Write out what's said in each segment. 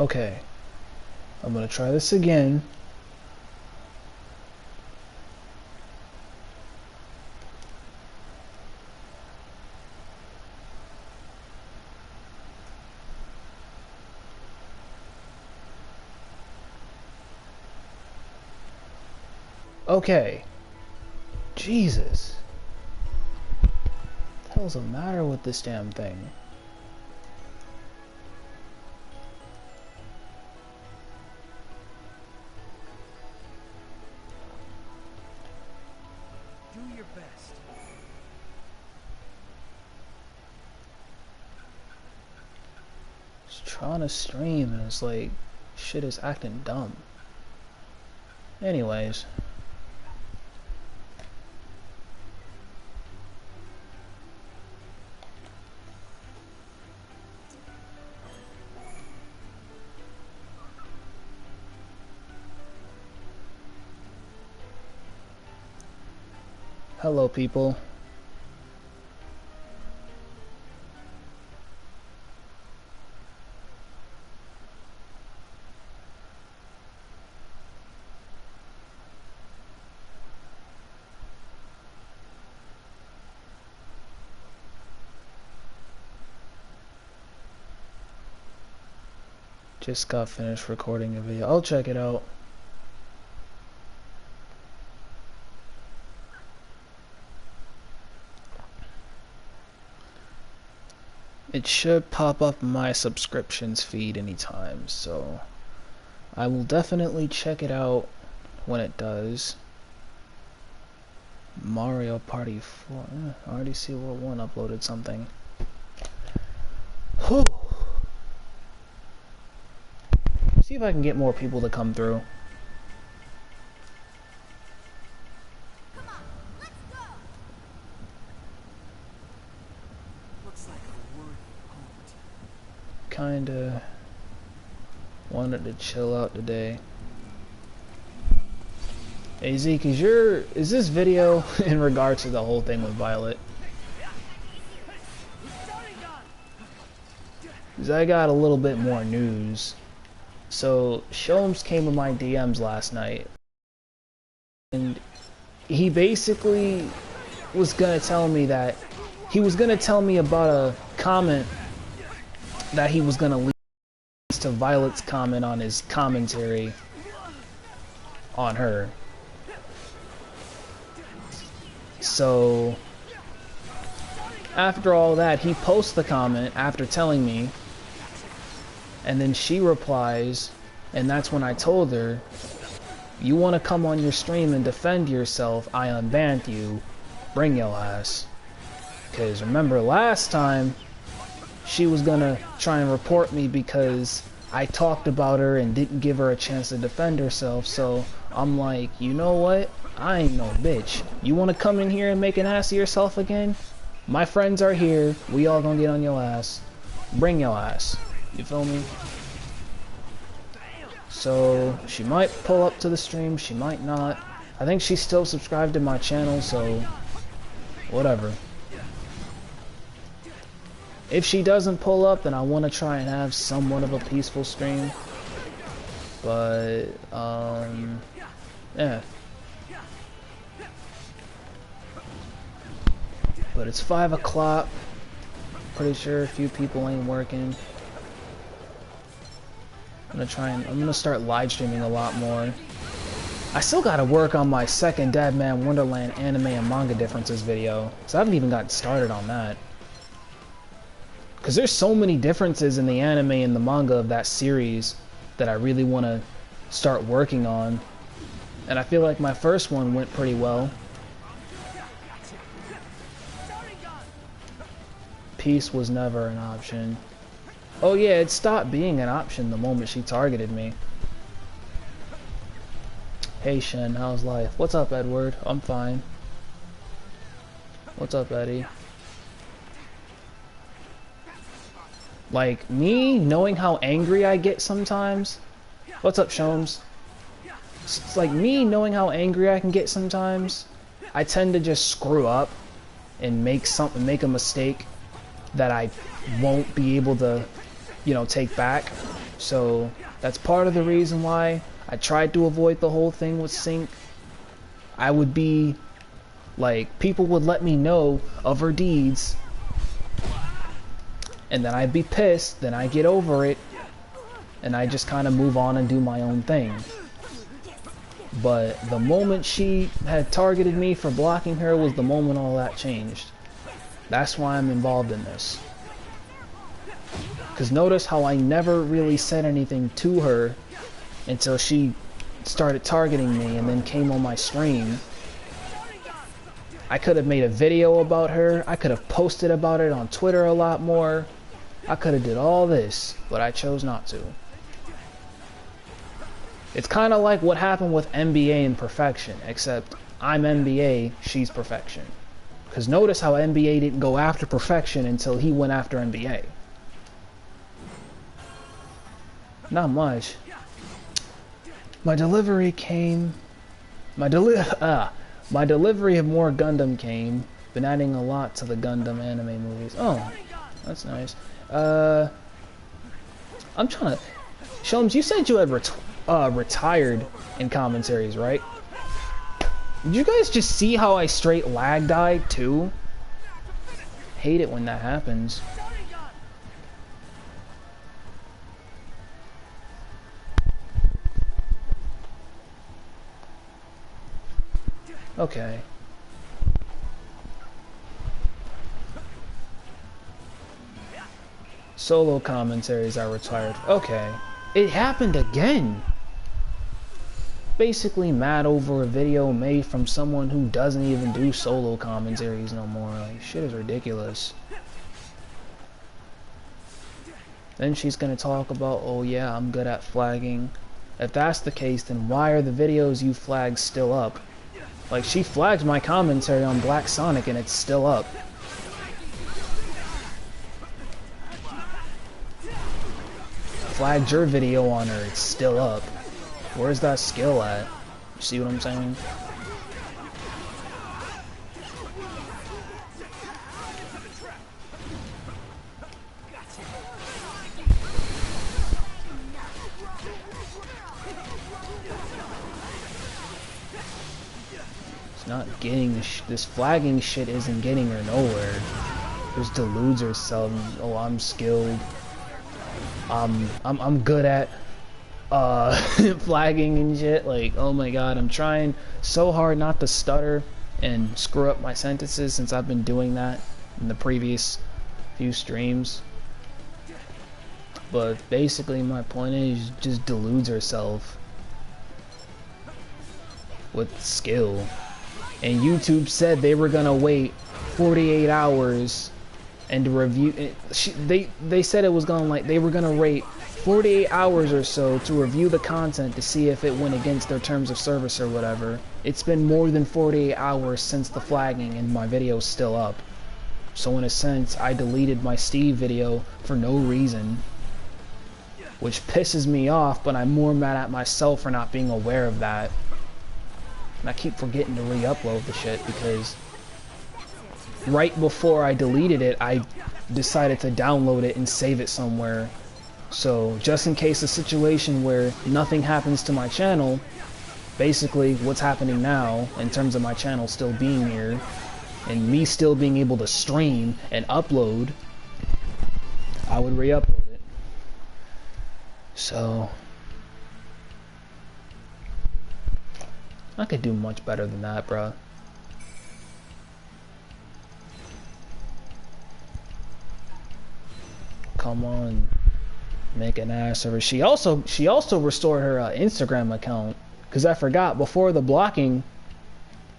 Okay, I'm gonna try this again. Okay. Jesus. What the hell's the matter with this damn thing? Do your best. Just trying to stream and it's like shit is acting dumb. Anyways. Hello, people. Just got finished recording a video. I'll check it out. It should pop up my subscriptions feed anytime, so I will definitely check it out when it does. Mario Party 4. I already see World 1 uploaded something. Whew. See if I can get more people to come through. Come on, let's go. Looks like a worthy opponent. Kinda wanted to chill out today. Hey Zeke, is this video in regards to the whole thing with Violet? Because I got a little bit more news. So, Sholmes came in my DMs last night. And he basically was gonna tell me that he was gonna tell me about a comment that he was gonna leave to Violet's comment on his commentary on her. So after all that, he posts the comment after telling me, and then she replies, and that's when I told her, you want to come on your stream and defend yourself, I unbanned you, bring your ass. Because remember last time, she was gonna try and report me because I talked about her and didn't give her a chance to defend herself, so I'm like, you know what? I ain't no bitch. You wanna come in here and make an ass of yourself again? My friends are here. We all gonna get on your ass. Bring your ass. You feel me? So, she might pull up to the stream, she might not. I think she's still subscribed to my channel, so whatever. If she doesn't pull up, then I want to try and have somewhat of a peaceful stream. But, yeah. But it's 5 o'clock. Pretty sure a few people ain't working. I'm gonna start live streaming a lot more. I still gotta work on my second Dead Man Wonderland anime and manga differences video. So I haven't even gotten started on that. Because there's so many differences in the anime and the manga of that series that I really want to start working on. And I feel like my first one went pretty well. Peace was never an option. Oh yeah, it stopped being an option the moment she targeted me. Hey Shen, how's life? What's up, Edward? I'm fine. What's up, Eddie? Like, me knowing how angry I get sometimes. What's up, Shomes? It's like me knowing how angry I can get sometimes. I tend to just screw up and make a mistake that I won't be able to, you know, take back. So that's part of the reason why I tried to avoid the whole thing with Sync. I would be like, people would let me know of her deeds, and then I'd be pissed, then I get over it, and I just kind of move on and do my own thing. But the moment she had targeted me for blocking her was the moment all that changed. That's why I'm involved in this. Because notice how I never really said anything to her until she started targeting me and then came on my stream. I could have made a video about her. I could have posted about it on Twitter a lot more. I could have did all this, but I chose not to. It's kind of like what happened with NBA and Perfection, except I'm NBA, she's Perfection. Because notice how NBA didn't go after Perfection until he went after NBA. Not much. My delivery came. My delivery of more Gundam came. Been adding a lot to the Gundam anime movies. Oh, that's nice. I'm trying to. Sholmes, you said you had retired in commentaries, right? Did you guys just see how I straight lag died too? Hate it when that happens. Okay. Solo commentaries are retired. Okay. It happened again. Basically mad over a video made from someone who doesn't even do solo commentaries no more. Like, shit is ridiculous. Then she's gonna talk about, oh yeah, I'm good at flagging. If that's the case, then why are the videos you flagged still up? Like, she flags my commentary on Black Sonic and it's still up. Flagged your video on her, it's still up. Where's that skill at? See what I'm saying? It's not getting this flagging shit isn't getting her nowhere. Just deludes herself. Oh, I'm skilled. I'm good at flagging and shit. Like, oh my god, I'm trying so hard not to stutter and screw up my sentences since I've been doing that in the previous few streams. But basically my point is, just deludes herself with skill. And YouTube said they were gonna wait 48 hours and to review it. They said it was gonna, like, they were gonna wait 48 hours or so to review the content to see if it went against their terms of service or whatever. It's been more than 48 hours since the flagging and my video's still up. So in a sense, I deleted my Steve video for no reason, which pisses me off, but I'm more mad at myself for not being aware of that. And I keep forgetting to re-upload the shit because right before I deleted it, I decided to download it and save it somewhere. So just in case a situation where nothing happens to my channel, basically what's happening now in terms of my channel still being here and me still being able to stream and upload, I would re-upload it. So I could do much better than that, bruh. Come on, make an ass of her. She also restored her Instagram account, because I forgot before the blocking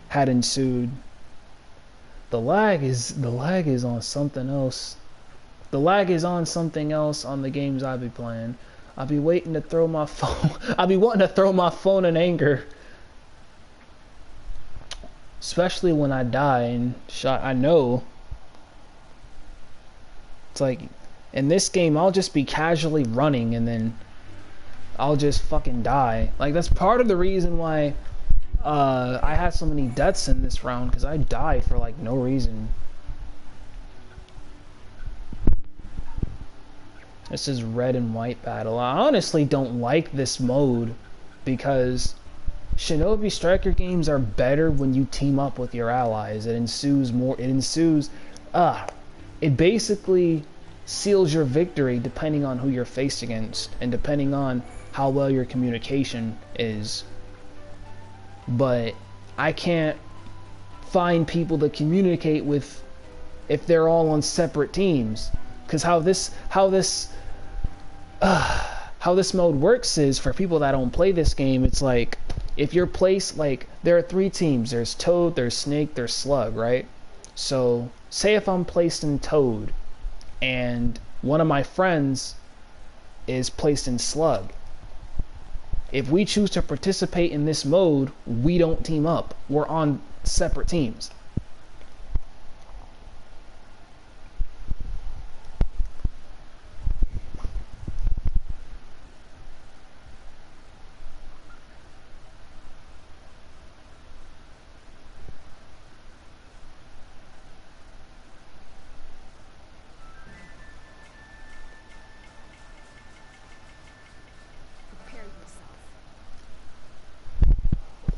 had ensued. The lag is on something else. The lag is on something else on the games I be playing. I'll be waiting to throw my phone. I'll be wanting to throw my phone in anger. Especially when I die and shot. I know. It's like, in this game, I'll just be casually running and then I'll just fucking die. Like, that's part of the reason why I had so many deaths in this round, because I died for, like, no reason. This is red and white battle. I honestly don't like this mode because Shinobi Striker games are better when you team up with your allies. It basically seals your victory depending on who you're faced against and depending on how well your communication is. But I can't find people to communicate with if they're all on separate teams. Because how this mode works is, for people that don't play this game, it's like if you're placed, like, there are 3 teams. There's Toad, there's Snake, there's Slug, right? So say if I'm placed in Toad and one of my friends is placed in Slug, if we choose to participate in this mode, we don't team up. We're on separate teams.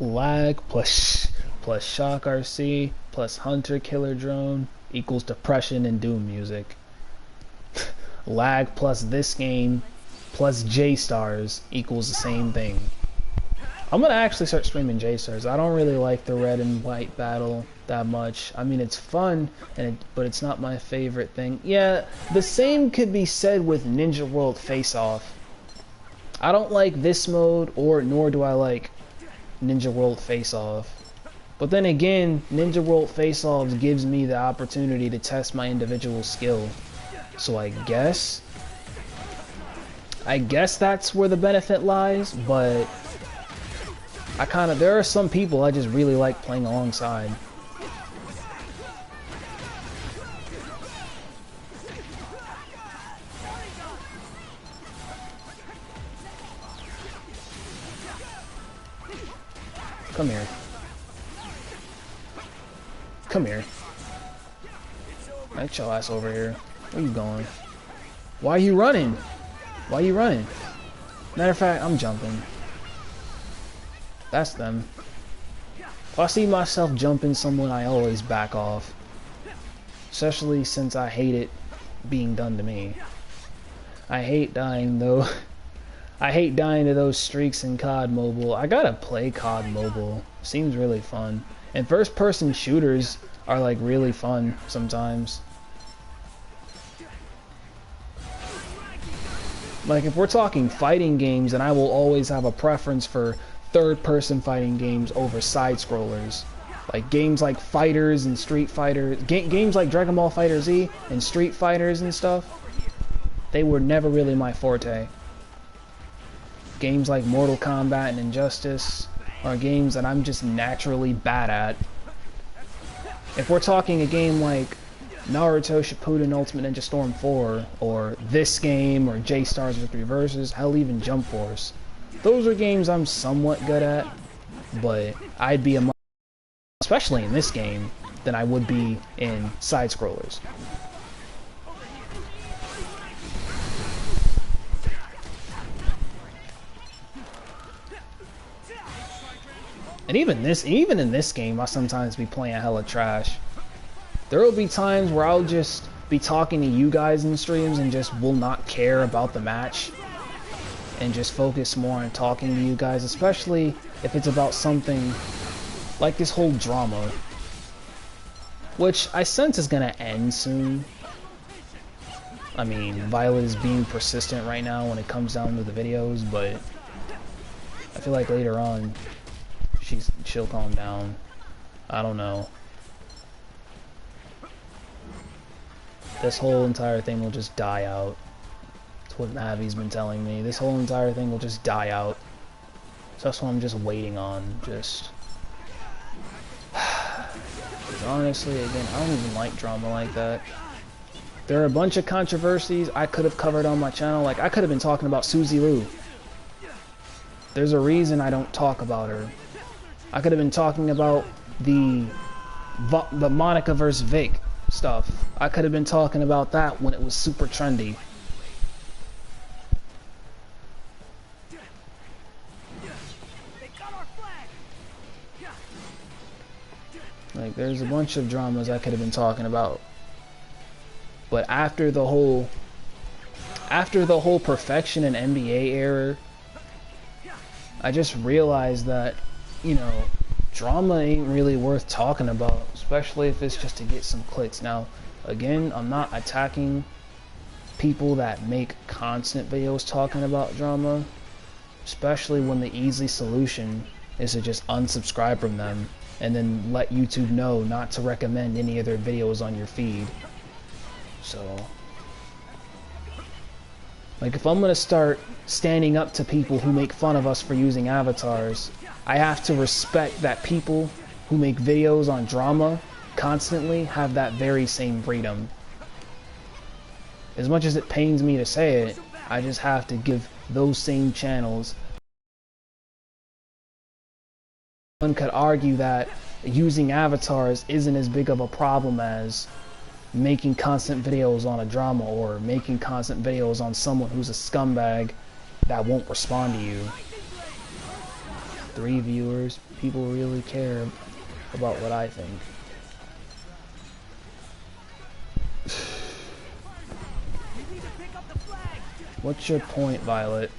Lag plus shock RC plus hunter killer drone equals depression and doom music. Lag plus this game plus J-stars equals the same thing. I'm gonna actually start streaming J-stars. I don't really like the red and white battle that much. I mean, it's fun, but it's not my favorite thing. Yeah, the same could be said with Ninja World Face Off. I don't like this mode, nor do I like Ninja World Face Off. But then again, Ninja World Face Offs gives me the opportunity to test my individual skill. So I guess that's where the benefit lies, but there are some people I just really like playing alongside. Come here. Come here. Get your ass over here. Where you going? Why are you running? Why are you running? Matter of fact, I'm jumping. That's them. If I see myself jumping someone, I always back off. Especially since I hate it being done to me. I hate dying though. I hate dying to those streaks in COD Mobile. I gotta play COD Mobile. Seems really fun. And first-person shooters are like really fun sometimes. Like if we're talking fighting games, then I will always have a preference for third-person fighting games over side-scrollers. Like games like Fighters and Street Fighter, games like Dragon Ball FighterZ and Street Fighters and stuff, they were never really my forte. Games like Mortal Kombat and Injustice are games that I'm just naturally bad at. If we're talking a game like Naruto Shippuden Ultimate Ninja Storm 4, or this game, or J-Stars Victory Versus, hell, even Jump Force, those are games I'm somewhat good at, but I'd be especially in this game, than I would be in side-scrollers. And even in this game, I sometimes be playing hella trash. There will be times where I'll just be talking to you guys in streams and just will not care about the match and just focus more on talking to you guys, especially if it's about something like this whole drama, which I sense is gonna end soon. I mean, Violet is being persistent right now when it comes down to the videos, but I feel like later on she'll calm down. I don't know. This whole entire thing will just die out. That's what Navi's been telling me. This whole entire thing will just die out. So that's what I'm just waiting on. Just... honestly, again, I don't even like drama like that. There are a bunch of controversies I could have covered on my channel. Like, I could have been talking about Suzy Liu. There's a reason I don't talk about her. I could have been talking about the Monica vs. Vic stuff. I could have been talking about that when it was super trendy. Like, there's a bunch of dramas I could have been talking about. But after the whole perfection and NBA era, I just realized that, you know, drama ain't really worth talking about, especially if it's just to get some clicks. Now, again, I'm not attacking people that make constant videos talking about drama, especially when the easy solution is to just unsubscribe from them and then let YouTube know not to recommend any of their videos on your feed. So, like, if I'm gonna start standing up to people who make fun of us for using avatars, I have to respect that people who make videos on drama constantly have that very same freedom. As much as it pains me to say it, I just have to give those same channels. One could argue that using avatars isn't as big of a problem as making constant videos on a drama or making constant videos on someone who's a scumbag that won't respond to you. 3 viewers, people really care about what I think. What's your point, Violet?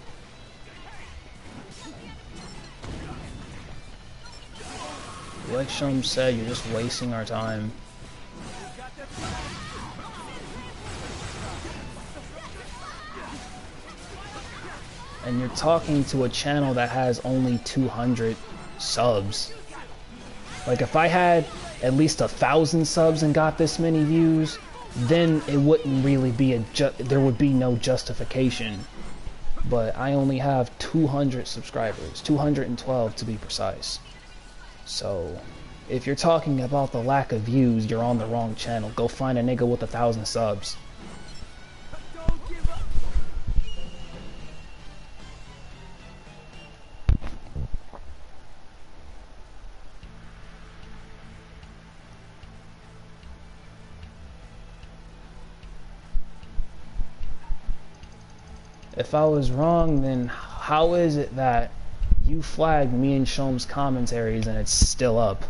Like Shum said, you're just wasting our time. And you're talking to a channel that has only 200 subs. Like, if I had at least 1,000 subs and got this many views, then it wouldn't really be there would be no justification. But I only have 200 subscribers, 212 to be precise. So, if you're talking about the lack of views, you're on the wrong channel. Go find a nigga with 1,000 subs. If I was wrong, then how is it that you flagged me and Shom's commentaries and it's still up?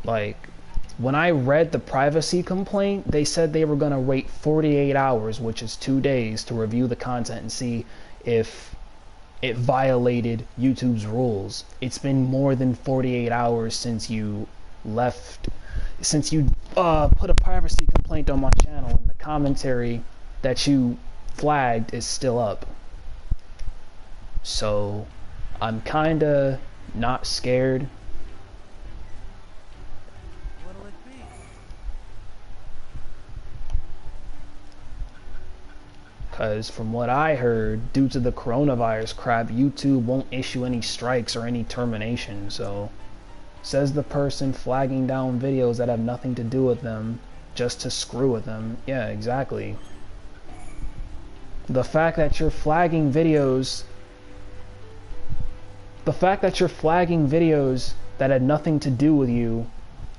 Like, when I read the privacy complaint, they said they were gonna wait 48 hours, which is 2 days, to review the content and see if it violated YouTube's rules. It's been more than 48 hours since you left, since you put a privacy complaint on my channel, and the commentary that you flagged is still up. So I'm kinda not scared. What'll it be? Because from what I heard, due to the coronavirus crap, YouTube won't issue any strikes or any termination. So, says the person flagging down videos that have nothing to do with them just to screw with them. Yeah, exactly. The fact that you're flagging videos that had nothing to do with you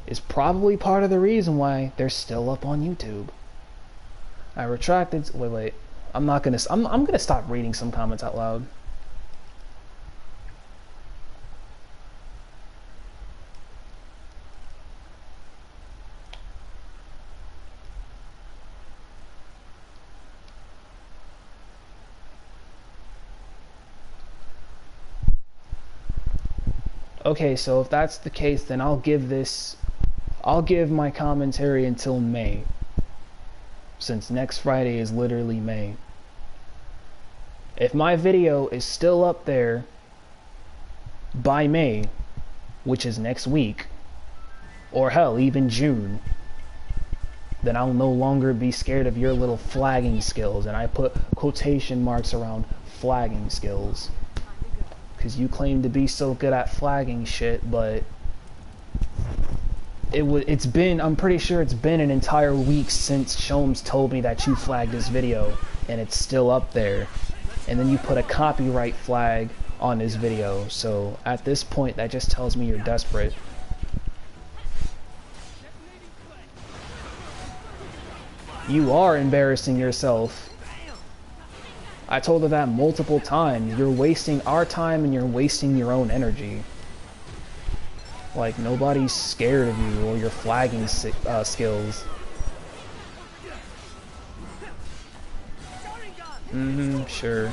is probably part of the reason why they're still up on YouTube. I retracted. Wait. I'm gonna stop reading some comments out loud. Okay, so if that's the case, then I'll give my commentary until May, since next Friday is literally May. If my video is still up there by May, which is next week, or hell, even June, then I'll no longer be scared of your little flagging skills, and I put quotation marks around flagging skills. Because you claim to be so good at flagging shit, but I'm pretty sure it's been an entire week since Shomes told me that you flagged this video, and it's still up there. And then you put a copyright flag on this video, so at this point that just tells me you're desperate. You are embarrassing yourself. I told her that multiple times. You're wasting our time and you're wasting your own energy. Like, nobody's scared of you or your flagging skills. Sure.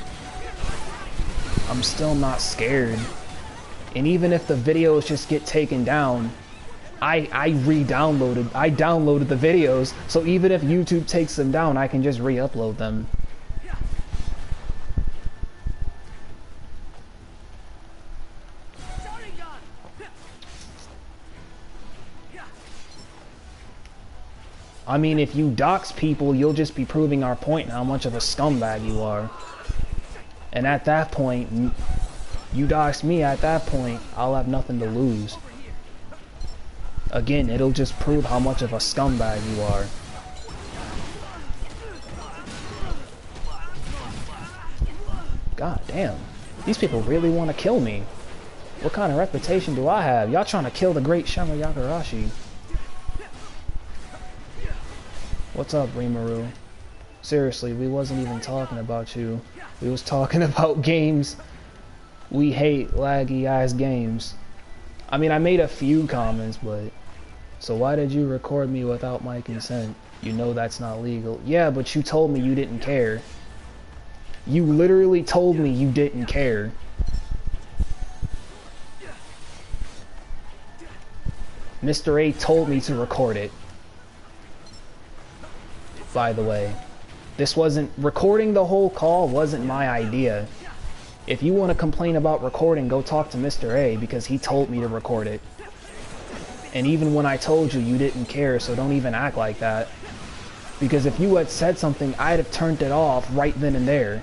I'm still not scared. And even if the videos just get taken down, I downloaded the videos, so even if YouTube takes them down, I can just re-upload them. I mean, if you dox people, you'll just be proving our point and how much of a scumbag you are. And at that point, you dox me, at that point, I'll have nothing to lose. Again, it'll just prove how much of a scumbag you are. God damn. These people really want to kill me. What kind of reputation do I have? Y'all trying to kill the great Shama Yakarashi. What's up, Rimuru? Seriously, we wasn't even talking about you. We was talking about games. We hate laggy ass games. I mean, I made a few comments, but... So why did you record me without my consent? You know that's not legal. Yeah, but you told me you didn't care. You literally told me you didn't care. Mr. A told me to record it. By the way, this wasn't... Recording the whole call wasn't my idea. If you want to complain about recording, go talk to Mr. A, because he told me to record it. And even when I told you, you didn't care, so don't even act like that. Because if you had said something, I'd have turned it off right then and there.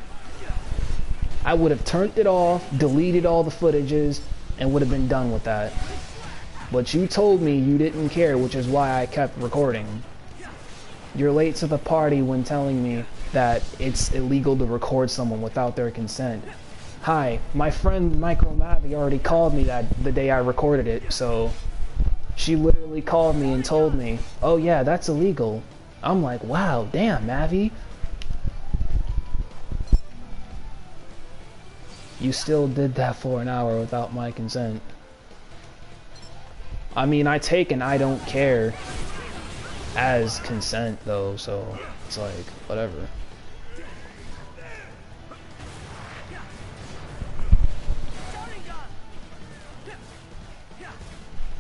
I would have turned it off, deleted all the footages, and would have been done with that. But you told me you didn't care, which is why I kept recording. You're late to the party when telling me that it's illegal to record someone without their consent. Hi, my friend Micro Mavi already called me the day I recorded it, so... She literally called me and told me, oh yeah, that's illegal. I'm like, wow, damn, Mavi. You still did that for an hour without my consent. I mean, I take an I don't care as consent, though, so it's like, whatever.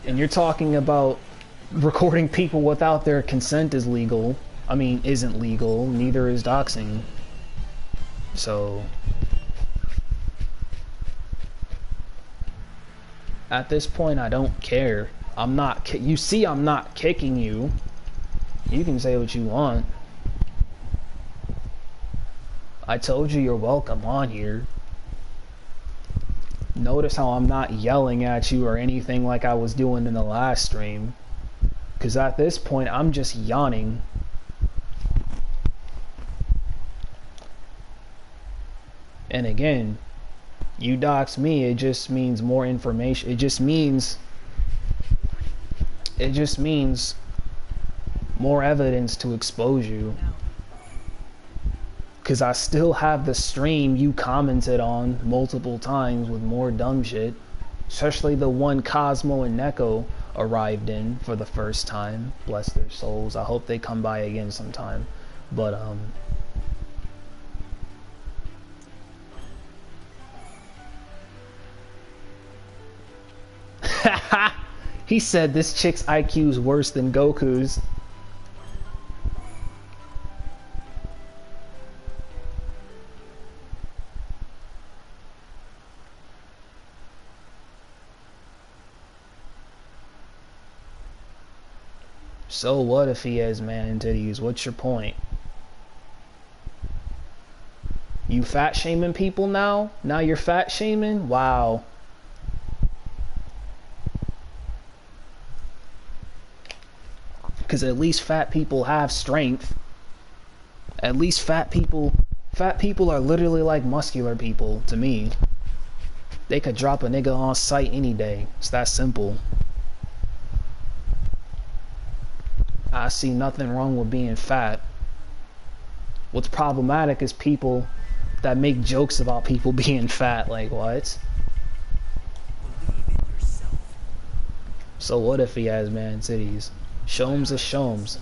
And you're talking about recording people without their consent is legal. I mean, isn't legal. Neither is doxing. So... At this point, I don't care. I'm not... You see, I'm not kicking you. You can say what you want. I told you you're welcome on here. Notice how I'm not yelling at you or anything like I was doing in the last stream. Because at this point, I'm just yawning. And again, you dox me, it just means more information. It just means more evidence to expose you. Because I still have the stream you commented on multiple times with more dumb shit. Especially the one Cosmo and Neko arrived in for the first time. Bless their souls. I hope they come by again sometime. But, he said this chick's IQ is worse than Goku's. So what if he has man titties? What's your point? You fat shaming people now? Now you're fat shaming? Wow. Because at least fat people have strength. At least fat people are literally like muscular people to me. They could drop a nigga on sight any day. It's that simple. I see nothing wrong with being fat. What's problematic is people that make jokes about people being fat. Like, what? Believe in yourself. So what if he has man titties? Shomes is shomes.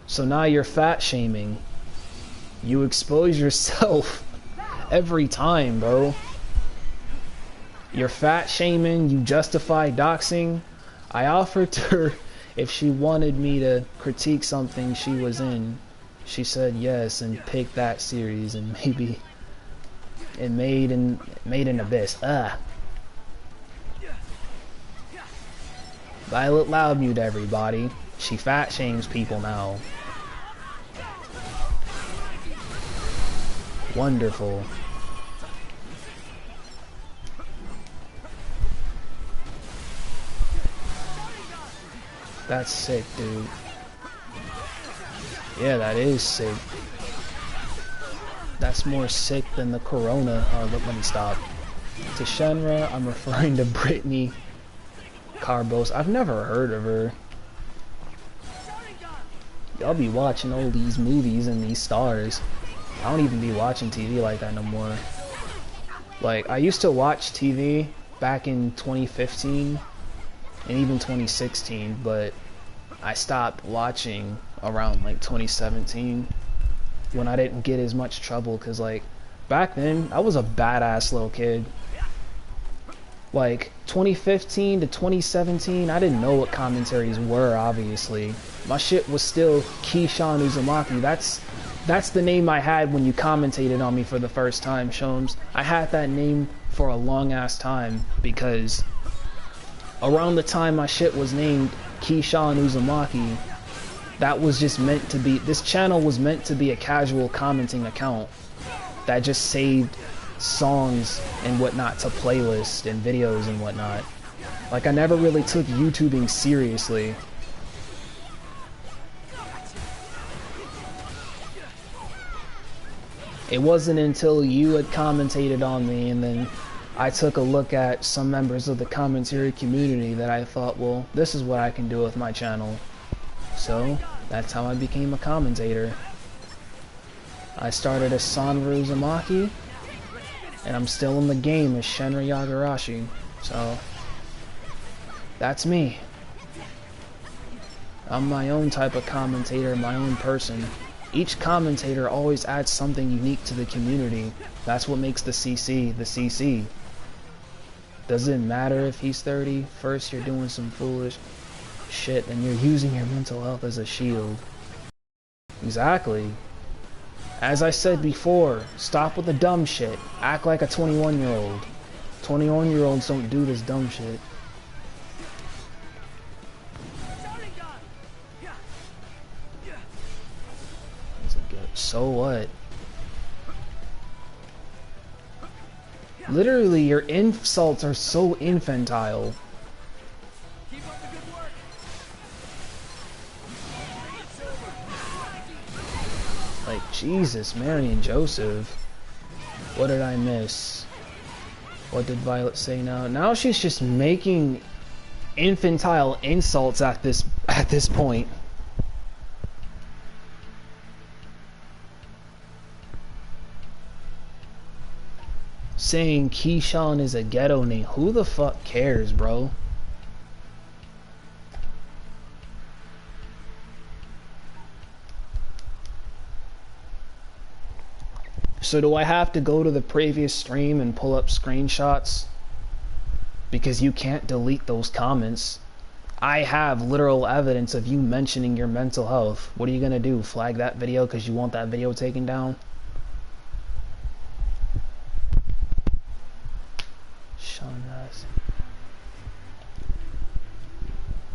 So now you're fat shaming. You expose yourself every time, bro. You're fat shaming, you justify doxing. I offered her if she wanted me to critique something she was in. She said yes and picked that series, and maybe it made an abyss. Violet Loudmute, everybody. She fat shames people now. Wonderful. That's sick, dude. Yeah, that is sick. That's more sick than the corona. Oh, let me stop. To Shenra, I'm referring to Brittany Carbos. I've never heard of her. Y'all be watching all these movies and these stars. I don't even be watching TV like that no more. Like, I used to watch TV back in 2015 and even 2016, but I stopped watching around like 2017 when I didn't get as much trouble, because like back then I was a badass little kid. Like 2015 to 2017, I didn't know what commentaries were, obviously. My shit was still KillZone Uzumaki. That's the name I had when you commentated on me for the first time, Shomes. I had that name for a long ass time because around the time my shit was named KillZone Uzumaki, that was just meant to be, this channel was meant to be a casual commenting account that just saved songs and whatnot to playlists and videos and whatnot. Like, I never really took YouTubing seriously. It wasn't until you had commentated on me and then I took a look at some members of the commentary community that I thought, well, this is what I can do with my channel. So, that's how I became a commentator. I started as Sanru Uzumaki, and I'm still in the game as Shenra Yagarashi. So, that's me. I'm my own type of commentator, my own person. Each commentator always adds something unique to the community. That's what makes the CC the CC. Doesn't matter if he's 30, first you're doing some foolish shit and you're using your mental health as a shield. Exactly. As I said before, stop with the dumb shit. Act like a 21-year-old. 21-year-olds don't do this dumb shit. So what? Literally, your insults are so infantile. Keep up the good work. Like, Jesus, Mary and Joseph. What did I miss? What did Violet say now? Now she's just making infantile insults at this point. Saying KillZone is a ghetto name. Who the fuck cares, bro? So do I have to go to the previous stream and pull up screenshots? Because you can't delete those comments. I have literal evidence of you mentioning your mental health. What are you gonna do? Flag that video because you want that video taken down?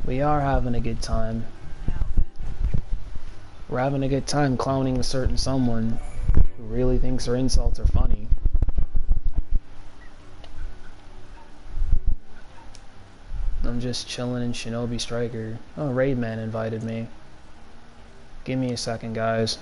We are having a good time. We're having a good time clowning a certain someone who really thinks her insults are funny. I'm just chilling in Shinobi Striker. Oh, Raidman invited me. Give me a second, guys.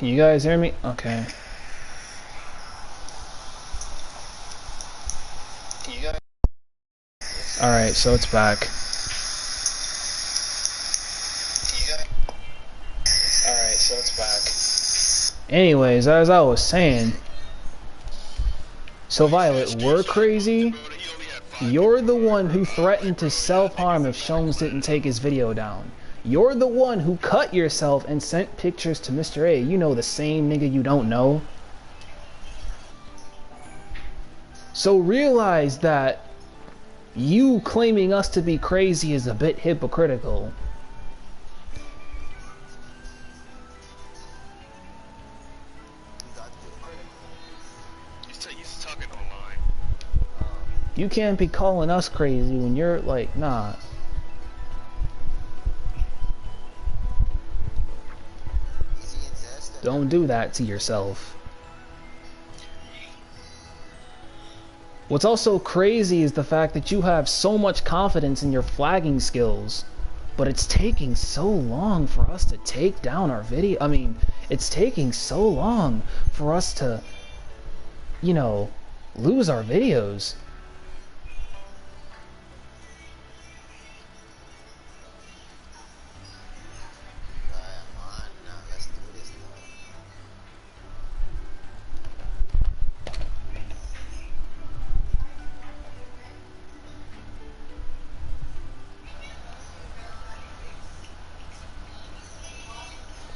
Can you guys hear me? Okay. Can you guys? Alright, so it's back. Alright, so it's back. Anyways, as I was saying, so Violet, we're crazy. You're the one who threatened to self-harm if Sholmes didn't take his video down. You're the one who cut yourself and sent pictures to Mr. A. You know, the same nigga you don't know. So realize that you claiming us to be crazy is a bit hypocritical. You can't be calling us crazy when you're like, nah. Don't do that to yourself. What's also crazy is the fact that you have so much confidence in your flagging skills, but it's taking so long for us to take down our video. I mean, it's taking so long for us to, you know, lose our videos.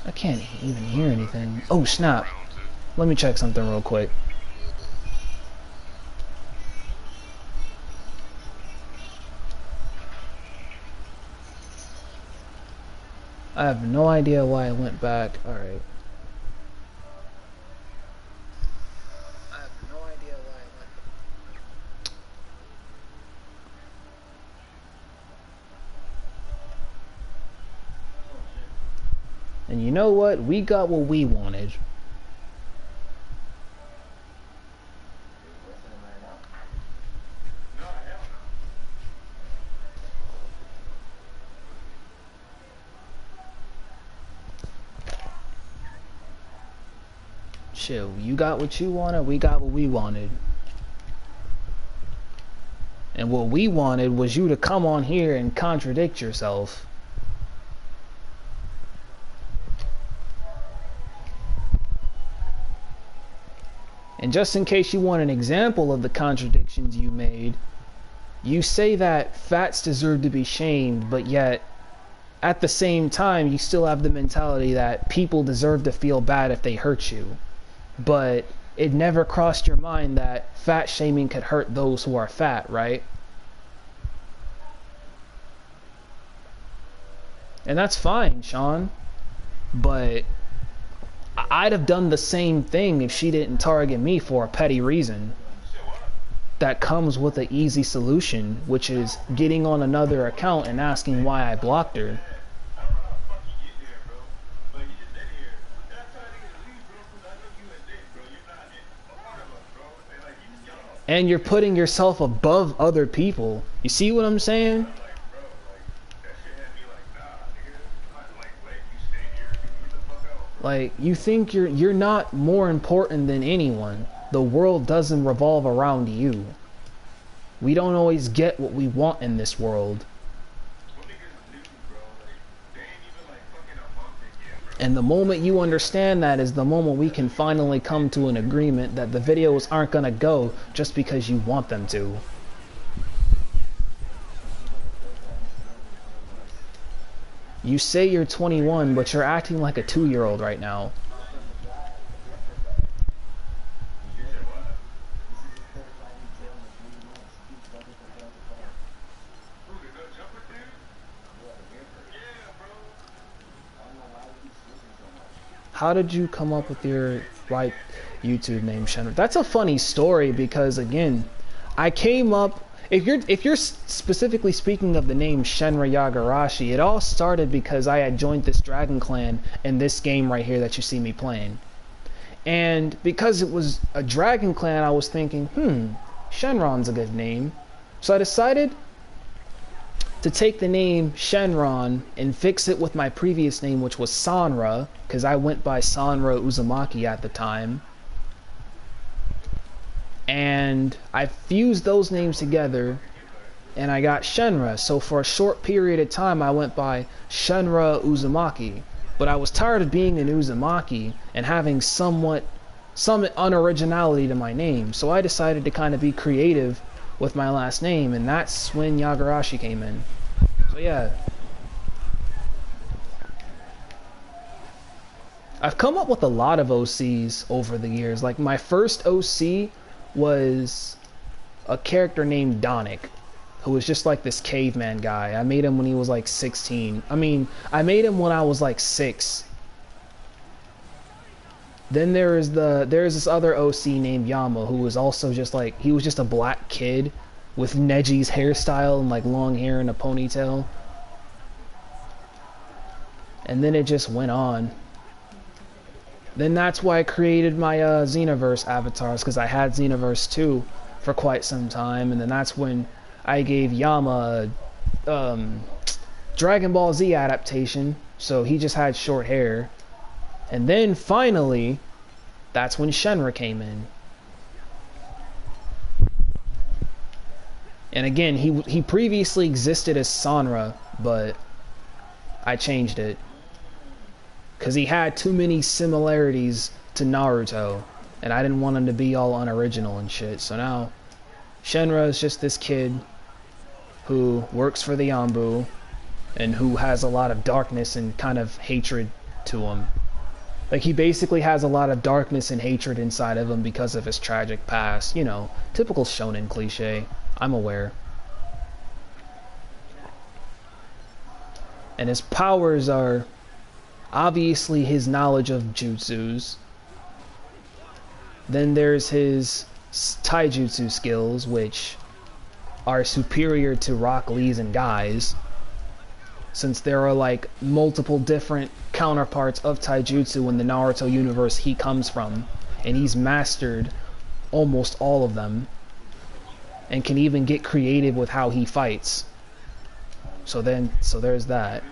I can't even hear anything. Oh snap. Let me check something real quick. I have no idea why I went back. Alright. I have no idea why I went back. And you know what? We got what we wanted. Chill, you got what you wanted, we got what we wanted. And what we wanted was you to come on here and contradict yourself. And just in case you want an example of the contradictions you made, you say that fats deserve to be shamed, but yet at the same time you still have the mentality that people deserve to feel bad if they hurt you. But it never crossed your mind that fat shaming could hurt those who are fat, right? And that's fine, Sean. But I'd have done the same thing if she didn't target me for a petty reason. That comes with an easy solution, which is getting on another account and asking why I blocked her. And you're putting yourself above other people. You see what I'm saying? Like, you think you're not more important than anyone. The world doesn't revolve around you. We don't always get what we want in this world. And the moment you understand that is the moment we can finally come to an agreement that the videos aren't gonna go just because you want them to. You say you're 21, but you're acting like a 2-year-old right now. How did you come up with your right YouTube name, Shenra? That's a funny story because, again, I came up... If you're specifically speaking of the name Shenra Yagarashi, it all started because I had joined this Dragon Clan in this game right here that you see me playing. And because it was a Dragon Clan, I was thinking, Shenron's a good name. So I decided to take the name Shenron and fix it with my previous name, which was Sanra, because I went by Sanra Uzumaki at the time. And I fused those names together and I got Shenra. So for a short period of time I went by Shenra Uzumaki. But I was tired of being an Uzumaki and having some unoriginality to my name. So I decided to kind of be creative with my last name, and that's when Yagarashi came in. So yeah. I've come up with a lot of OCs over the years. Like my first OC was a character named Donic, who was just like this caveman guy. I made him when he was like 16. I made him when I was like 6. Then there's this other OC named Yama, who was also just like, he was just a black kid with Neji's hairstyle and like long hair and a ponytail. And then it just went on. Then that's why I created my Xenoverse avatars, because I had Xenoverse 2 for quite some time, and then that's when I gave Yama a Dragon Ball Z adaptation, so he just had short hair. And then finally, that's when Shenra came in. And again, he previously existed as Sanra, but I changed it, because he had too many similarities to Naruto, and I didn't want him to be all unoriginal and shit. So now, Shenra is just this kid who works for the Yanbu, and who has a lot of darkness and kind of hatred to him. Like, he basically has a lot of darkness and hatred inside of him because of his tragic past. You know, typical shonen cliche. I'm aware. And his powers are obviously his knowledge of jutsus. Then there's his taijutsu skills, which are superior to Rock Lee's and Guy's, since there are like multiple different counterparts of taijutsu in the Naruto universe he comes from, and he's mastered almost all of them and can even get creative with how he fights. So there's that.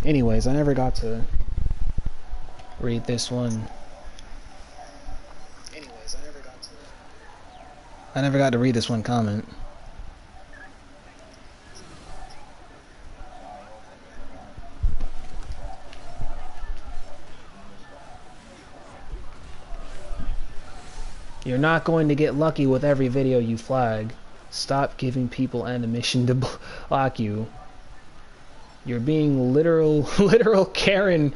Anyways, I never got to read this one. I never got to read this one comment. You're not going to get lucky with every video you flag. Stop giving people ammunition to block you. You're being literal Karen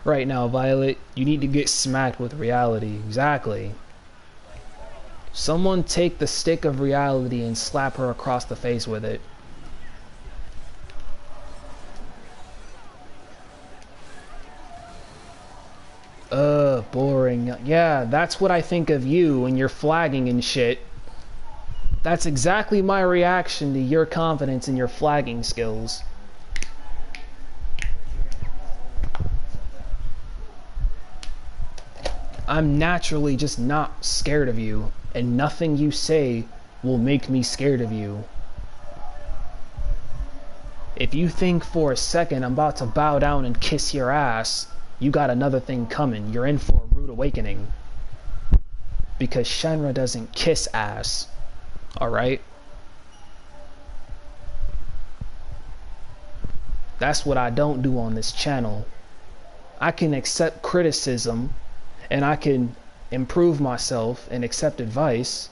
right now, Violet. You need to get smacked with reality. Exactly. Someone take the stick of reality and slap her across the face with it. Boring. Yeah, that's what I think of you when you're flagging and shit. That's exactly my reaction to your confidence in your flagging skills. I'm naturally just not scared of you, and nothing you say will make me scared of you. If you think for a second I'm about to bow down and kiss your ass, you got another thing coming. You're in for a rude awakening. Because Shenra doesn't kiss ass. Alright? That's what I don't do on this channel. I can accept criticism, and I can improve myself and accept advice.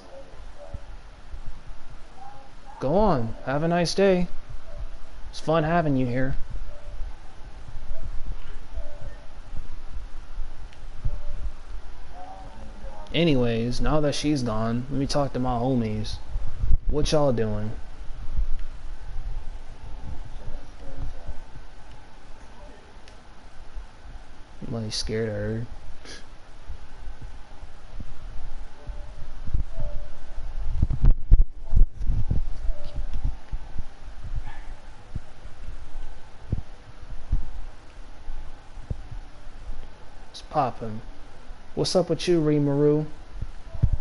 Go on. Have a nice day. It's fun having you here. Anyways, now that she's gone, let me talk to my homies. What y'all doing? I'm like scared of her. It's poppin'. What's up with you, Rimaru?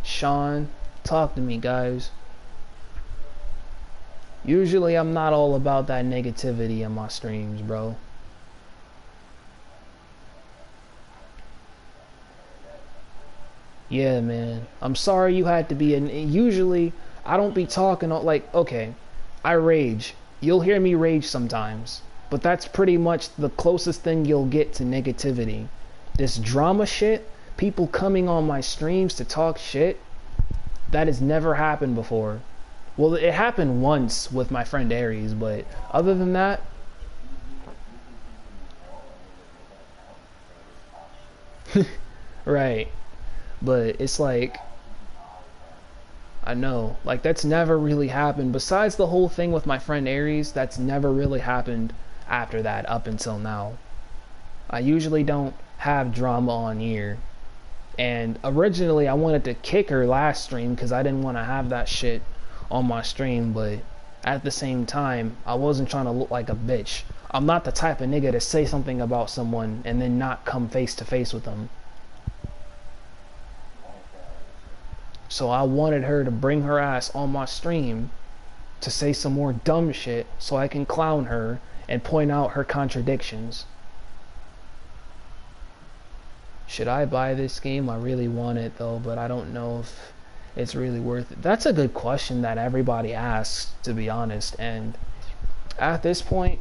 Sean, talk to me, guys. Usually I'm not all about that negativity in my streams, bro. Yeah, man. I'm sorry you had to be in. Usually, I don't be talking like, okay, I rage. You'll hear me rage sometimes. But that's pretty much the closest thing you'll get to negativity. This drama shit, people coming on my streams to talk shit, that has never happened before. Well, it happened once with my friend Aries, but other than that, right. But it's like, I know, like that's never really happened. Besides the whole thing with my friend Aries, that's never really happened after that up until now. I usually don't have drama on here. And originally I wanted to kick her last stream because I didn't want to have that shit on my stream, but at the same time, I wasn't trying to look like a bitch. I'm not the type of nigga to say something about someone and then not come face to face with them. So I wanted her to bring her ass on my stream to say some more dumb shit so I can clown her and point out her contradictions. Should I buy this game? I really want it though, but I don't know if it's really worth it. That's a good question that everybody asks, to be honest. And at this point,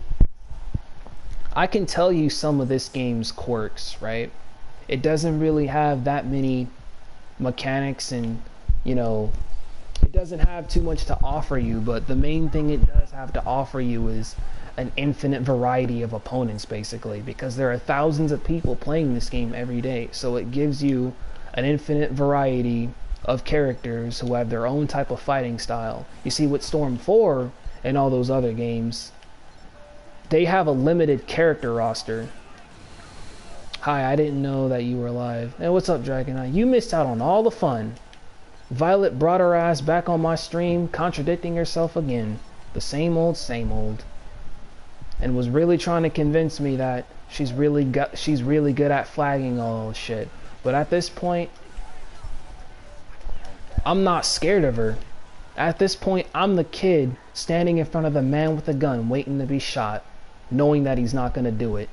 I can tell you some of this game's quirks, right? It doesn't really have that many mechanics and, you know, it doesn't have too much to offer you, but the main thing it does have to offer you is an infinite variety of opponents, basically, because there are thousands of people playing this game every day. So it gives you an infinite variety of characters who have their own type of fighting style. You see, with Storm 4 and all those other games, they have a limited character roster. Hi, I didn't know that you were live. Hey, what's up, Dragon Eye? You missed out on all the fun. Violet brought her ass back on my stream, contradicting herself again. The same old, and was really trying to convince me that she's really good at flagging all shit. But at this point, I'm not scared of her. At this point, I'm the kid standing in front of the man with a gun waiting to be shot, knowing that he's not gonna do it.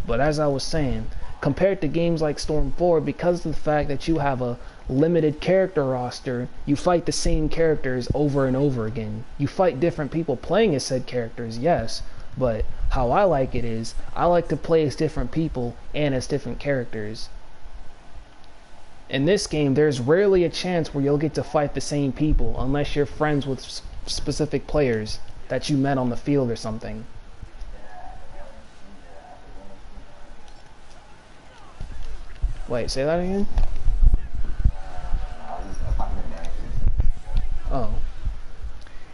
But as I was saying, compared to games like Storm 4, because of the fact that you have a limited character roster, you fight the same characters over and over again. You fight different people playing as said characters, yes, but how I like it is, I like to play as different people and as different characters. In this game, there's rarely a chance where you'll get to fight the same people unless you're friends with specific players that you met on the field or something. Wait, say that again? Oh.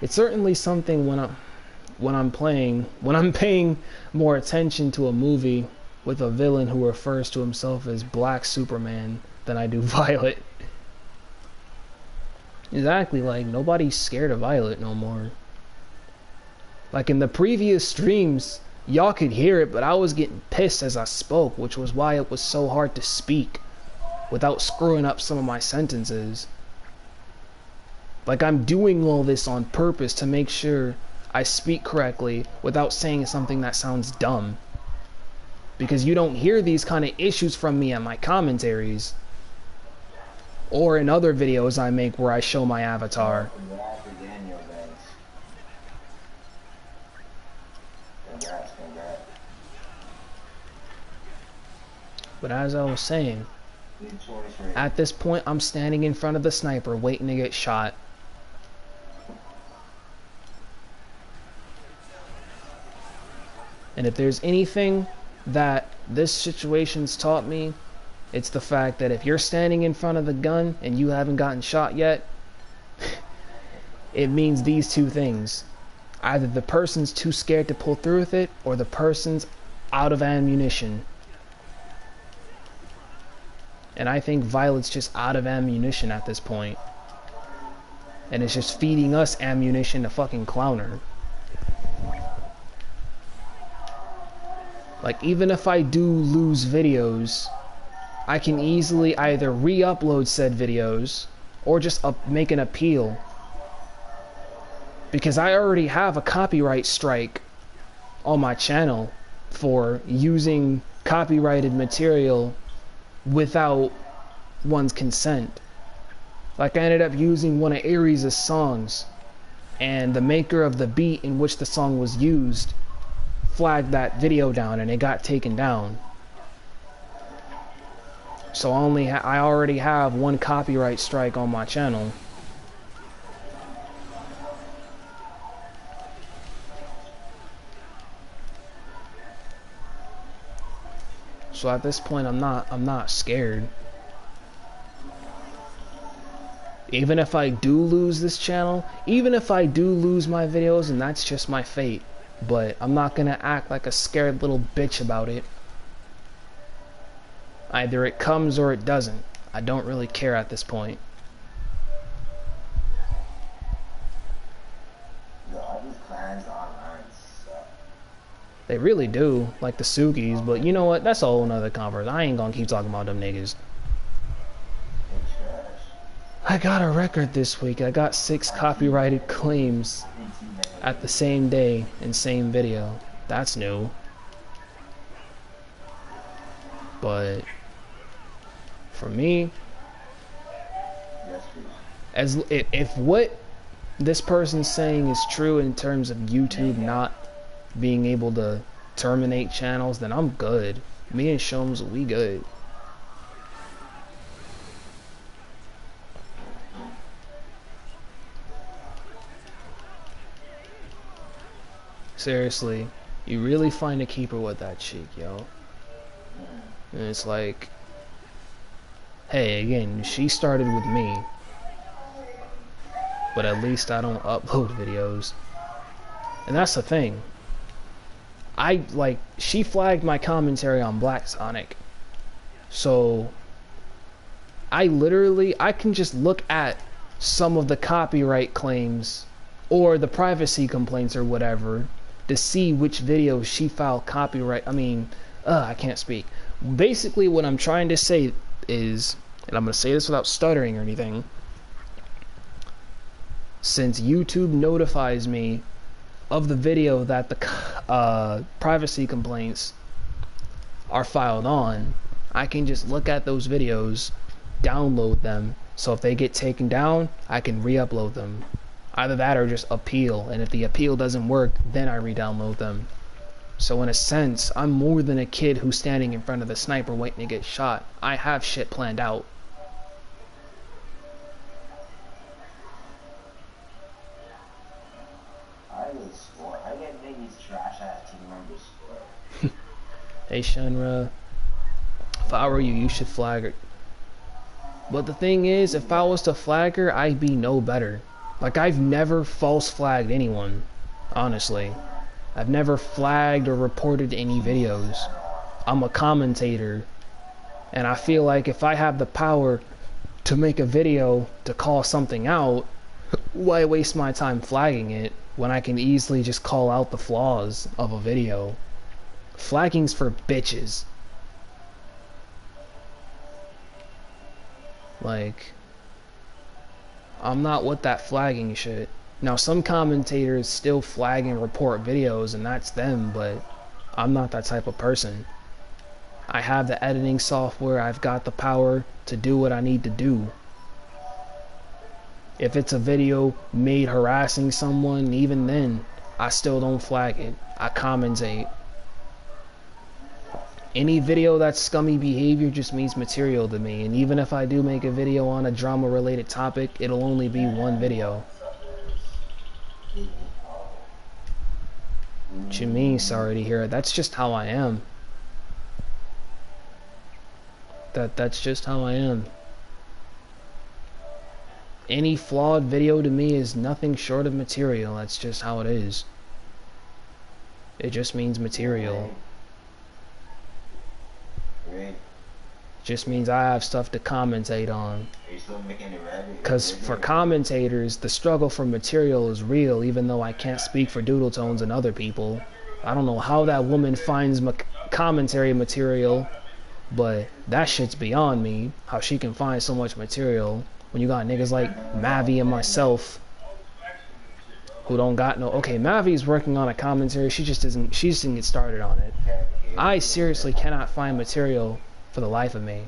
It's certainly something when I'm paying more attention to a movie with a villain who refers to himself as Black Superman than I do Violet. Exactly, like nobody's scared of Violet no more. Like in the previous streams, y'all could hear it, but I was getting pissed as I spoke, which was why it was so hard to speak without screwing up some of my sentences. Like I'm doing all this on purpose to make sure I speak correctly without saying something that sounds dumb. Because you don't hear these kind of issues from me in my commentaries or in other videos I make where I show my avatar. But as I was saying, at this point I'm standing in front of the sniper waiting to get shot. And if there's anything that this situation's taught me, it's the fact that if you're standing in front of the gun and you haven't gotten shot yet, it means these two things. Either the person's too scared to pull through with it, or the person's out of ammunition. And I think Violet's just out of ammunition at this point. And it's just feeding us ammunition to fucking clown her. Like, even if I do lose videos I can easily either re-upload said videos or just make an appeal. Because I already have a copyright strike on my channel for using copyrighted material without one's consent. Like, I ended up using one of Aries' songs, and the maker of the beat in which the song was used flagged that video down, and it got taken down. So I already have one copyright strike on my channel. So at this point, I'm not scared. Even if I do lose this channel, even if I do lose my videos, and that's just my fate, but I'm not gonna act like a scared little bitch about it. Either it comes or it doesn't. I don't really care at this point. They really do, like the Sukis, but you know what? That's a whole nother conversation. I ain't gonna keep talking about them niggas. I got a record this week. I got 6 copyrighted claims at the same day and same video. That's new. But for me, if what this person's saying is true in terms of YouTube not being able to terminate channels, then I'm good. Me and Shomes, we good. Seriously, you really find a keeper with that chick, yo. And it's like, hey, again, she started with me, but at least I don't upload videos. And that's the thing. She flagged my commentary on Black Sonic. So, I can just look at some of the copyright claims or the privacy complaints or whatever to see which videos she filed copyright. I can't speak. Basically, what I'm trying to say is, and I'm going to say this without stuttering or anything, since YouTube notifies me of the video that the privacy complaints are filed on, I can just look at those videos, download them, so if they get taken down, I can re-upload them. Either that or just appeal, and if the appeal doesn't work, then I re-download them. So in a sense, I'm more than a kid who's standing in front of the sniper waiting to get shot. I have shit planned out. Hey Shenra, if I were you, you should flag her. But the thing is, if I was to flag her, I'd be no better. Like, I've never false flagged anyone, honestly. I've never flagged or reported any videos. I'm a commentator, and I feel like if I have the power to make a video to call something out, why waste my time flagging it when I can easily just call out the flaws of a video? Flagging's for bitches. Like, I'm not with that flagging shit. Now, some commentators still flag and report videos, and that's them, but I'm not that type of person. I have the editing software, I've got the power to do what I need to do. If it's a video made harassing someone, even then, I still don't flag it. I commentate. Any video that's scummy behavior just means material to me, and even if I do make a video on a drama related topic, it'll only be one video. What you mean, sorry to hear it? That's just how I am. That's just how I am. Any flawed video to me is nothing short of material. That's just how it is. It just means material. Just means I have stuff to commentate on. Because for commentators, the struggle for material is real, even though I can't speak for Doodle Tones and other people. I don't know how that woman finds commentary material But that shit's beyond me, how she can find so much material when you got niggas like Mavi and myself who don't got no... Okay, Mavi's working on a commentary, she just didn't get started on it. I seriously cannot find material for the life of me.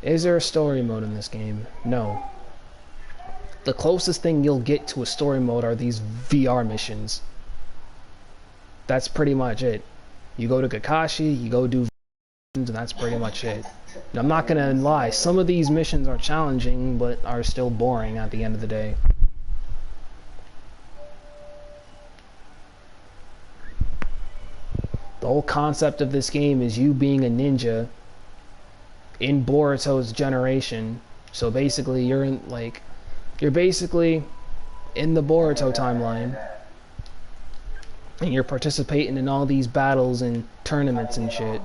Is there a story mode in this game? No. The closest thing you'll get to a story mode are these VR missions. That's pretty much it. You go to Kakashi, you go do and that's pretty much it. And I'm not gonna lie, some of these missions are challenging, but are still boring at the end of the day. The whole concept of this game is you being a ninja in Boruto's generation. So basically, you're basically in the Boruto timeline, and you're participating in all these battles and tournaments and shit.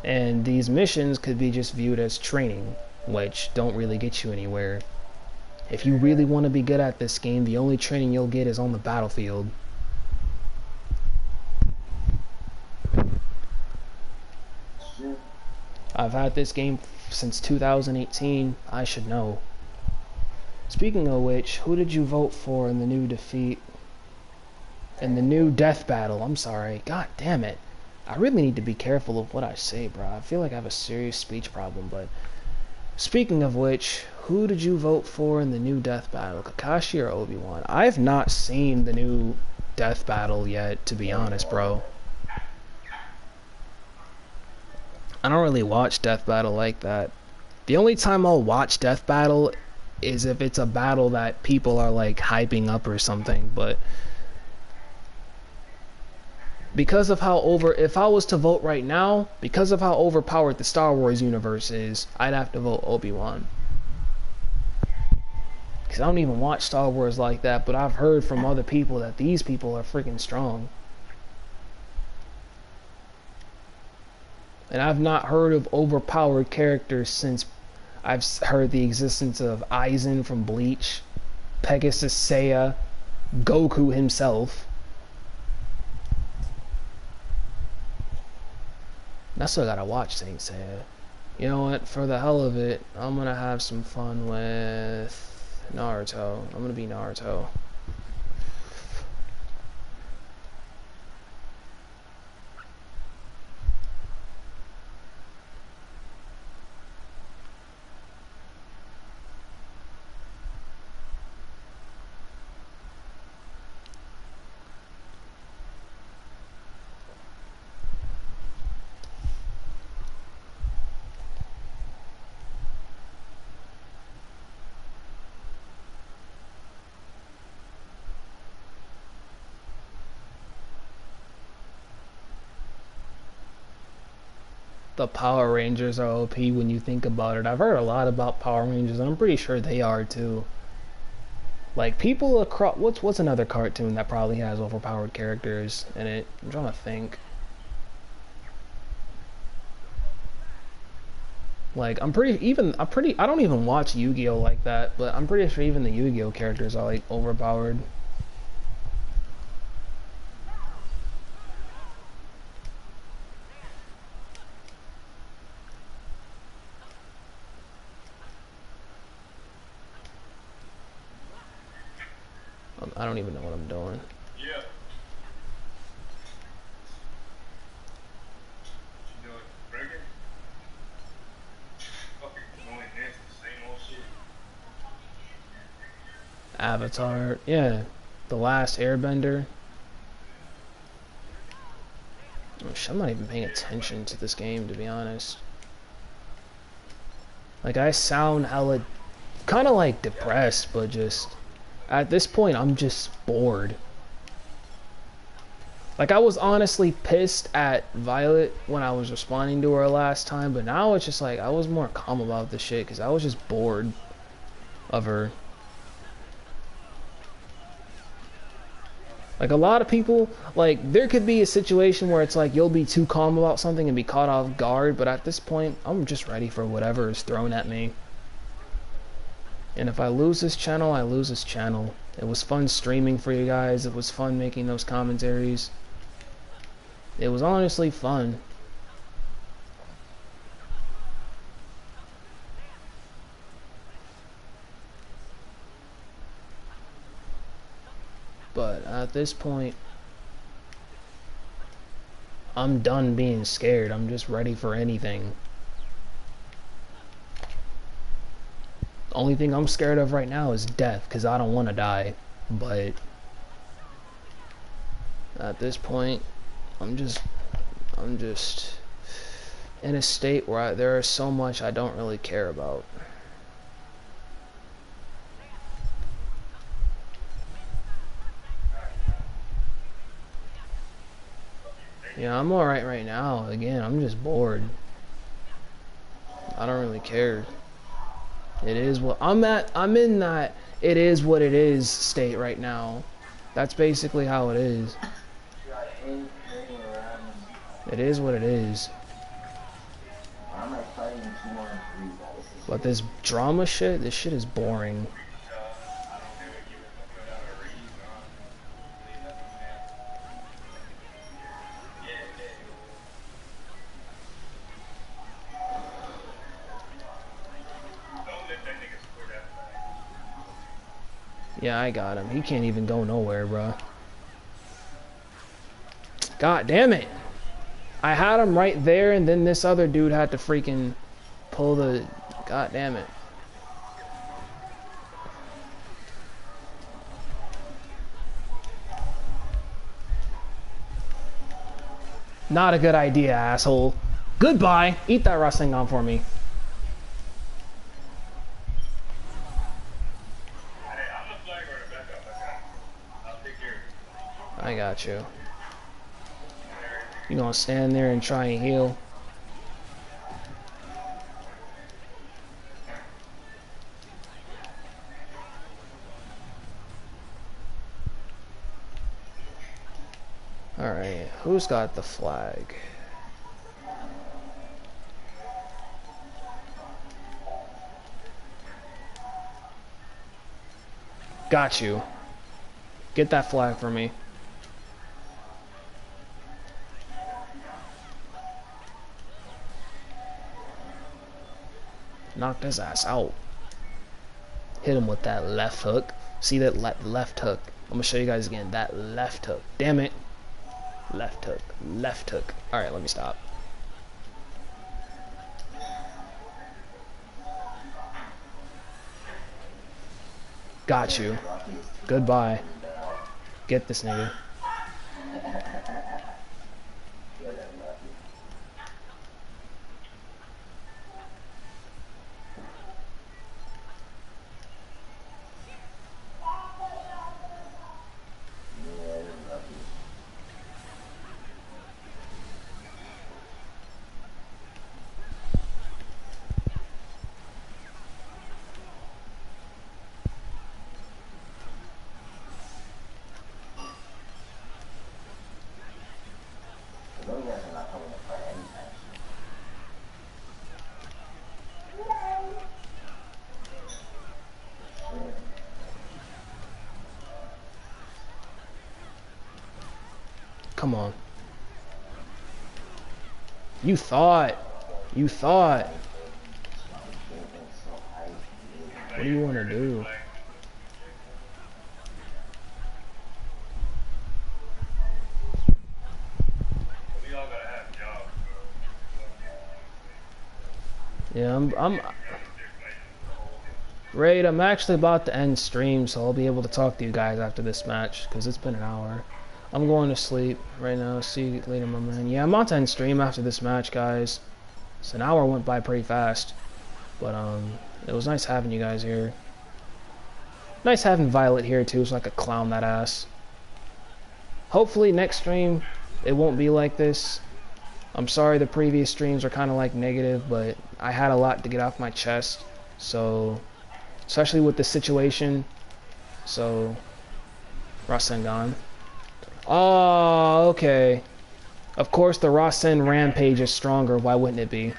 And these missions could be just viewed as training, which don't really get you anywhere. If you really want to be good at this game, the only training you'll get is on the battlefield. I've had this game since 2018, I should know. Speaking of which, who did you vote for in the new defeat? In the new death battle, I'm sorry. God damn it. I really need to be careful of what I say, bro. I feel like I have a serious speech problem, but... Speaking of which, who did you vote for in the new death battle? Kakashi or Obi-Wan? I've not seen the new death battle yet, to be honest, bro. I don't really watch death battle like that. The only time I'll watch death battle is if it's a battle that people are like hyping up or something, but because of how if I was to vote right now, because of how overpowered the Star Wars universe is, I'd have to vote Obi-Wan. Because I don't even watch Star Wars like that, but I've heard from other people that these people are freaking strong. And I've not heard of overpowered characters since I've heard the existence of Aizen from Bleach, Pegasus Seiya, Goku himself. I still gotta watch Saint Seiya. You know what? For the hell of it, I'm gonna have some fun with Naruto. I'm gonna be Naruto. The Power Rangers are OP when you think about it. I've heard a lot about Power Rangers, and I'm pretty sure they are too. Like people across, what's another cartoon that probably has overpowered characters in it? I'm trying to think. Like I don't even watch Yu-Gi-Oh like that, but I'm pretty sure even the Yu-Gi-Oh characters are like overpowered. I don't even know what I'm doing. Yeah. You doing breaking? Fucking doing this, the same old shit. Avatar, yeah. The Last Airbender. Oh, shit, I'm not even paying attention to this game, to be honest. Like, I sound hella... kind of like depressed, but just... at this point, I'm just bored. Like, I was honestly pissed at Violet when I was responding to her last time, but now it's just like, I was more calm about the shit, because I was just bored of her. Like, a lot of people, like, there could be a situation where it's like, you'll be too calm about something and be caught off guard, but at this point, I'm just ready for whatever is thrown at me. And if I lose this channel, I lose this channel. It was fun streaming for you guys. It was fun making those commentaries. It was honestly fun. But at this point, I'm done being scared. I'm just ready for anything. The only thing I'm scared of right now is death, because I don't want to die. But at this point, I'm just in a state where there is so much I don't really care about. Yeah, I'm alright right now. Again, I'm just bored. I don't really care. It is what I'm in that it is what it is state right now. That's basically how it is. It is what it is. But this drama shit, this shit is boring. Yeah, I got him. He can't even go nowhere, bro. God damn it. I had him right there, and then this other dude had to freaking pull the... God damn it. Not a good idea, asshole. Goodbye. Eat that Rasengan for me. I got you. You gonna stand there and try and heal? Alright, who's got the flag? Got you. Get that flag for me. Knocked his ass out. Hit him with that left hook. See that left hook? I'm gonna show you guys again. That left hook. Damn it. Left hook. Left hook. Alright, let me stop. Got you. Goodbye. Get this nigga. Come on. You thought. You thought. What do you want to do? Yeah, I'm Raid, I'm actually about to end stream, so I'll be able to talk to you guys after this match, because it's been an hour. I'm going to sleep right now. See you later, my man. Yeah, I'm about to end stream after this match, guys. So an hour went by pretty fast. But, it was nice having you guys here. Nice having Violet here, too, so I could clown that ass. Hopefully, next stream, it won't be like this. I'm sorry the previous streams are kind of, like, negative, but I had a lot to get off my chest. So, especially with the situation. So, Rasengan. Oh, okay. Of course, the Rasen Rampage is stronger. Why wouldn't it be?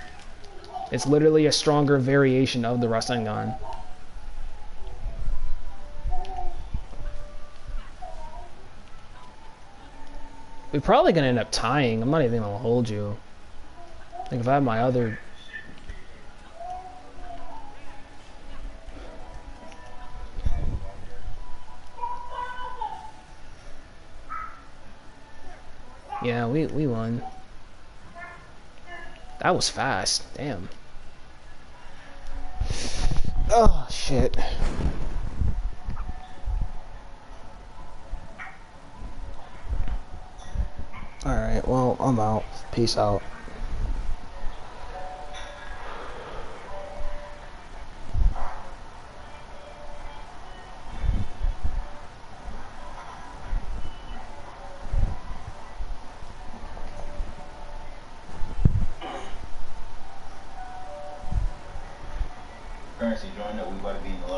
It's literally a stronger variation of the Rasengan. We're probably gonna end up tying. I'm not even gonna hold you. Like if I have my other. Yeah, we won. That was fast. Damn. Oh shit. Alright, well, I'm out. Peace out. Currency joined up, we about to be in the